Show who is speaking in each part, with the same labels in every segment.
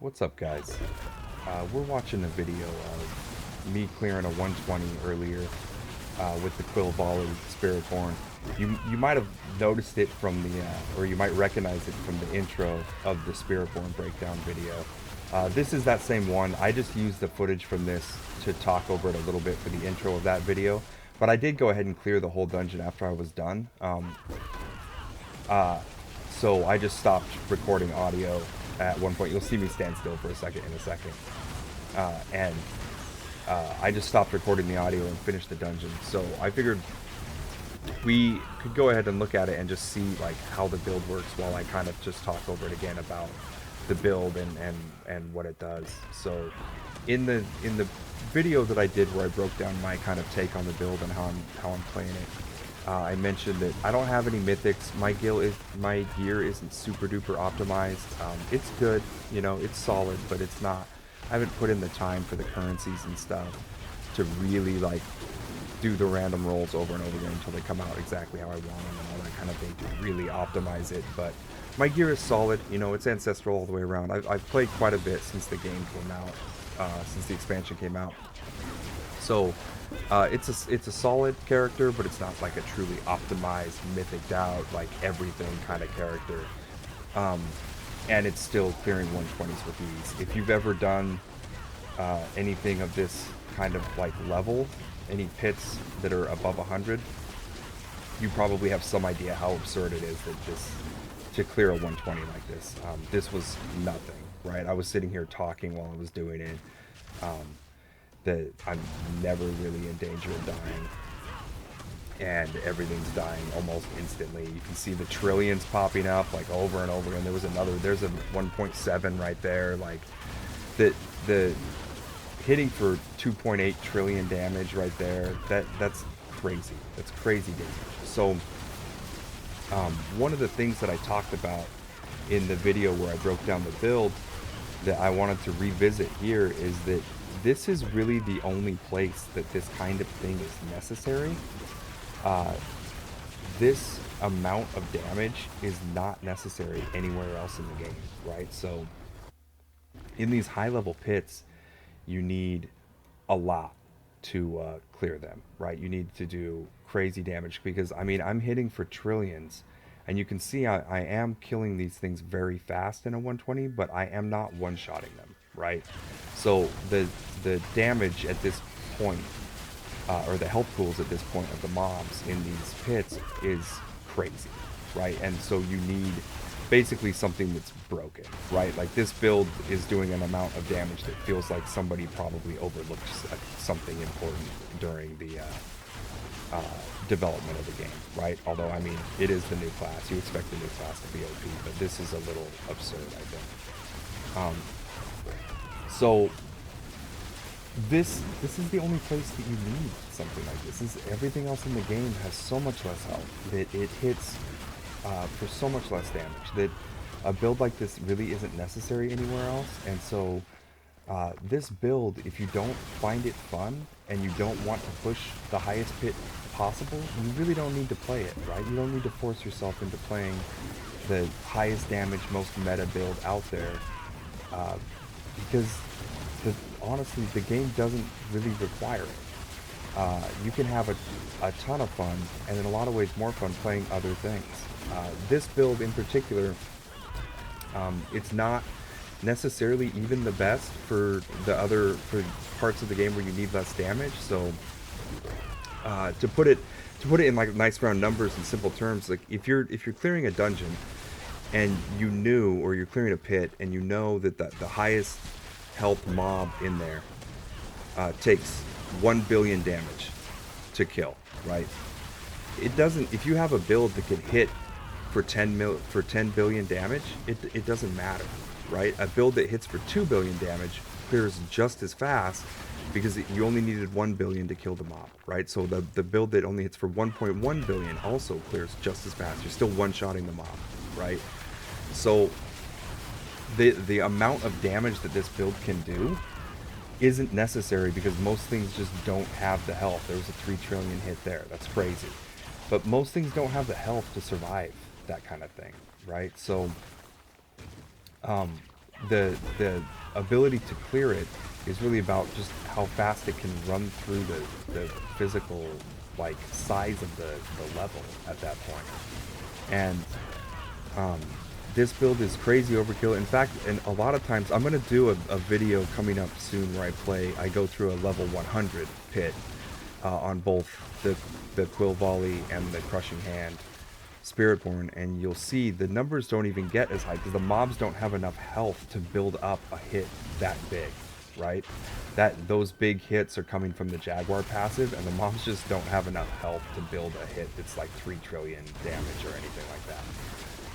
Speaker 1: What's up, guys? We're watching a video of me clearing a 120 earlier with the Quill Volley Spiritborn. You might have noticed it from the, or you might recognize it from the intro of the Spiritborn breakdown video. This is that same one. I just used the footage from this to talk over it a little bit for the intro of that video. But I did go ahead and clear the whole dungeon after I was done. So I just stopped recording audio at one point. You'll see me stand still for a second in a second. I just stopped recording the audio and finished the dungeon. So I figured we could go ahead and look at it and just see like how the build works while I kind of just talk over it again about the build and what it does. So in the video that I did where I broke down my kind of take on the build and how I'm playing it, I mentioned that I don't have any mythics. My gear isn't super duper optimized. It's good, you know, it's solid, but it's not. I haven't put in the time for the currencies and stuff to really like do the random rolls over and over again until they come out exactly how I want them and all that kind of thing to really optimize it. But my gear is solid, you know, it's ancestral all the way around. I've played quite a bit since the game came out, since the expansion came out. So it's a solid character, but it's not like a truly optimized, mythiced out, like everything kind of character. And it's still clearing 120s with ease. If you've ever done anything of this kind of like level, any pits that are above 100, you probably have some idea how absurd it is that to clear a 120 like this. This was nothing, right? I was sitting here talking while I was doing it. That I'm never really in danger of dying, and everyth's dying almost instantly. You can see the trillions popping up like over and over again. There's a 1.7 right there, like the hitting for 2.8 trillion damage right there. That's crazy. That's crazy damage. So one of the things that I talked about in the video where I broke down the build that I wanted to revisit here is that this is really the only place that this kind of thing is necessary. This amount of damage is not necessary anywhere else in the game, right? So in these high-level pits, you need a lot to clear them, right? You need to do crazy damage because, I mean, I'm hitting for trillions, and you can see I am killing these things very fast in a 120, but I am not one-shotting them, right? So the damage at this point, or the health pools at this point of the mobs in these pits is crazy, right? And so you need basically something that's broken, right? Like this build is doing an amount of damage that feels like somebody probably overlooked something important during the development of the game, right? Although, I mean, it is the new class. You expect the new class to be OP, but this is a little absurd, I think. So this is the only place that you need something like this. Everything else in the game has so much less health that it hits for so much less damage that a build like this really isn't necessary anywhere else. And so this build, if you don't find it fun and you don't want to push the highest pit possible, you really don't need to play it, right? You don't need to force yourself into playing the highest damage, most meta build out there, because honestly, the game doesn't really require it. You can have a ton of fun, and in a lot of ways more fun playing other things. This build in particular, it's not necessarily even the best for parts of the game where you need less damage. So to put it in like nice round numbers and simple terms, like if you're clearing a dungeon and or you're clearing a pit and you know that the highest health mob in there takes 1 billion damage to kill, right? It doesn't, if you have a build that can hit for 10 billion damage, it doesn't matter, right? A build that hits for 2 billion damage clears just as fast because you only needed 1 billion to kill the mob, right? So the build that only hits for 1.1 billion also clears just as fast. You're still one-shotting the mob, right? So the amount of damage that this build can do isn't necessary because most things just don't have the health. There was a 3 trillion hit there. That's crazy. But most things don't have the health to survive that kind of thing, right? So the ability to clear it is really about just how fast it can run through the physical like size of the level at that point. And um, this build is crazy overkill. In fact, and a lot of times I'm gonna do a video coming up soon where I go through a level 100 pit on both the Quill Volley and the Crushing Hand Spiritborn, and you'll see the numbers don't even get as high because the mobs don't have enough health to build up a hit that big, right? Those big hits are coming from the Jaguar passive, and the mobs just don't have enough health to build a hit that's like 3 trillion damage or anything like that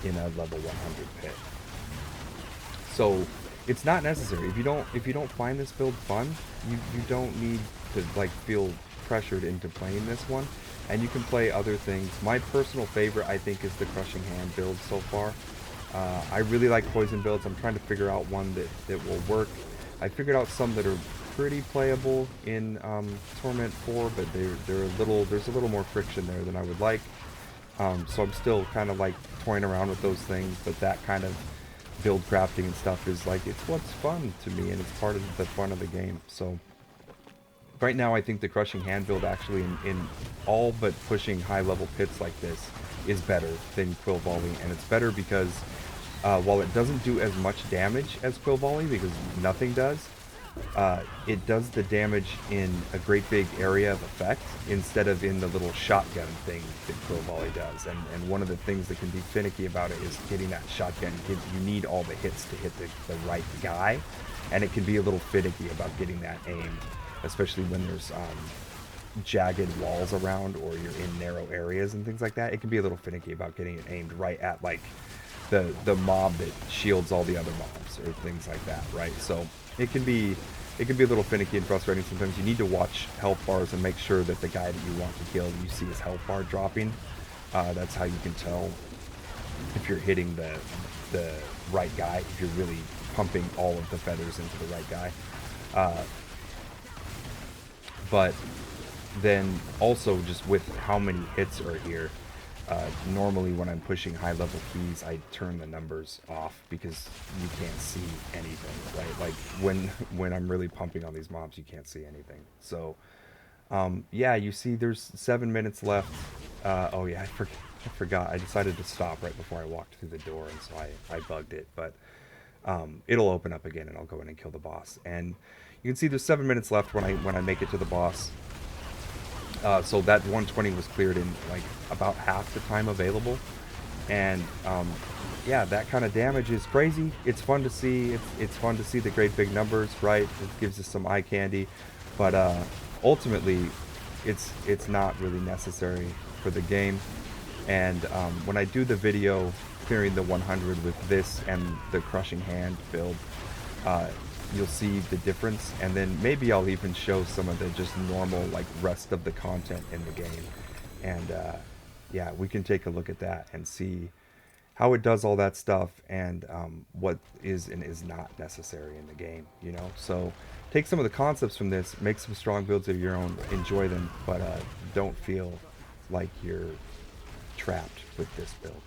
Speaker 1: in a level 100 pit. So it's not necessary. If you don't find this build fun, you don't need to like feel pressured into playing this one, and you can play other things. My personal favorite, I think, is the Crushing Hand build so far. I really like poison builds. I'm trying to figure out one that will work. I figured out some that are pretty playable in Torment 4, but there's a little more friction there than I would like. So I'm still kind of like toying around with those things, but that kind of build crafting and stuff is like, it's what's fun to me, and it's part of the fun of the game. So right now I think the Crushing Hand build actually in all but pushing high level pits like this is better than Quill Volley, and it's better because while it doesn't do as much damage as Quill Volley, because nothing does, it does the damage in a great big area of effect instead of in the little shotgun thing that Quill Volley does. And one of the things that can be finicky about it is getting that shotgun. You need all the hits to hit the right guy, and it can be a little finicky about getting that aimed, especially when there's jagged walls around or you're in narrow areas and things like that. It can be a little finicky about getting it aimed right at like the mob that shields all the other mobs or things like that, right? So it can be a little finicky and frustrating sometimes. You need to watch health bars and make sure that the guy that you want to kill, you see his health bar dropping. That's how you can tell if you're hitting the right guy, if you're really pumping all of the feathers into the right guy. But then also just with how many hits are here, normally when I'm pushing high level keys, I turn the numbers off because you can't see anything, right? Like when I'm really pumping on these mobs, you can't see anything. So yeah, you see there's 7 minutes left. Oh yeah, I forgot. I decided to stop right before I walked through the door, and so I bugged it. But it'll open up again, and I'll go in and kill the boss. And you can see there's 7 minutes left when I make it to the boss. So that 120 was cleared in like about half the time available, and yeah, that kind of damage is crazy. It's fun to see. It's fun to see the great big numbers, right? It gives us some eye candy, but ultimately, it's not really necessary for the game. And when I do the video clearing the 100 with this and the Crushing Hand build, you'll see the difference, and then maybe I'll even show some of the just normal like rest of the content in the game, and yeah, we can take a look at that and see how it does all that stuff, and what is and is not necessary in the game, you know. So take some of the concepts from this, make some strong builds of your own, enjoy them, but don't feel like you're trapped with this build.